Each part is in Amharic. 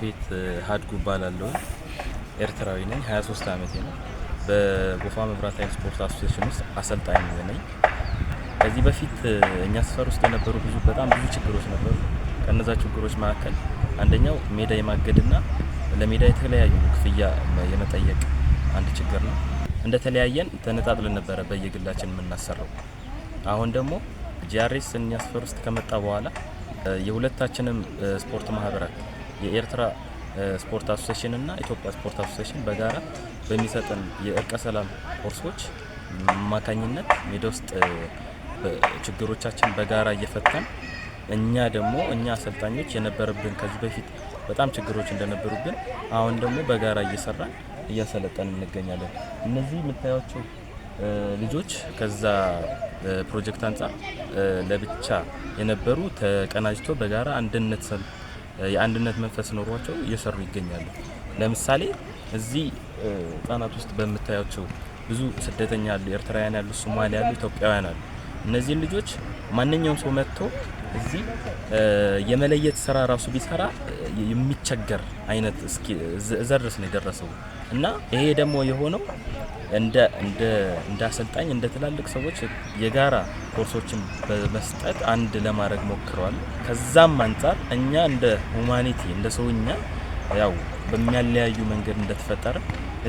ቤት ሀድጉ እባላለሁ። ኤርትራዊ ነኝ። 23 ዓመቴ ነው። በጎፋ መብራት ኃይል ስፖርት አሶሲዬሽን ውስጥ አሰልጣኝ ነኝ። ከዚህ በፊት እኛ ሰፈር ውስጥ የነበሩ በጣም ብዙ ችግሮች ነበሩ። ከነዛ ችግሮች መካከል አንደኛው ሜዳ የማገድና ለሜዳ የተለያዩ ክፍያ የመጠየቅ አንድ ችግር ነው። እንደተለያየን ተነጣጥለን ነበረ በየግላችን የምናሰራው። አሁን ደግሞ ጂአርኤስ እኛ ሰፈር ውስጥ ከመጣ በኋላ የሁለታችንም ስፖርት ማህበራት የኤርትራ ስፖርት አሶሲዬሽን እና ኢትዮጵያ ስፖርት አሶሲዬሽን በጋራ በሚሰጠን የእርቀ ሰላም ኮርሶች አማካኝነት ሜዳ ውስጥ ችግሮቻችን በጋራ እየፈታን እኛ አሰልጣኞች የነበረብን ከዚህ በፊት በጣም ችግሮች እንደነበሩብን አሁን ደግሞ በጋራ እየሰራን እያሰለጠን እንገኛለን። እነዚህ የምታዩቸው ልጆች ከዛ ፕሮጀክት አንፃር ለብቻ የነበሩ ተቀናጅቶ በጋራ የአንድነት መንፈስ ኖሯቸው እየሰሩ ይገኛሉ። ለምሳሌ እዚህ ህጻናት ውስጥ በምታዩቸው ብዙ ስደተኛ አሉ፣ ኤርትራውያን አሉ፣ ሶማሌ አሉ፣ ኢትዮጵያውያን አሉ። እነዚህ ልጆች ማንኛውም ሰው መጥቶ እዚህ የመለየት ስራ ራሱ ቢሰራ የሚቸገር አይነት እዛ ድረስ ነው የደረሰው እና ይሄ ደግሞ የሆነው እንደ አሰልጣኝ እንደ ትላልቅ ሰዎች የጋራ ኮርሶችን በመስጠት አንድ ለማድረግ ሞክረዋል። ከዛም አንፃር እኛ እንደ ሁማኒቲ እንደ ሰውኛ ያው በሚያለያዩ መንገድ እንደተፈጠረ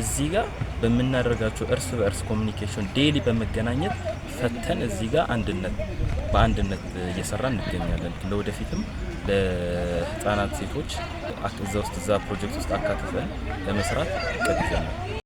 እዚህ ጋር በምናደርጋቸው እርስ በእርስ ኮሚኒኬሽን ዴይሊ በመገናኘት ፈተን እዚህ ጋር በአንድነት እየሰራን እንገኛለን። ለወደፊትም ለህፃናት ሴቶች እዛ ፕሮጀክት ውስጥ አካተተን ለመስራት እቅድ ይዘናል።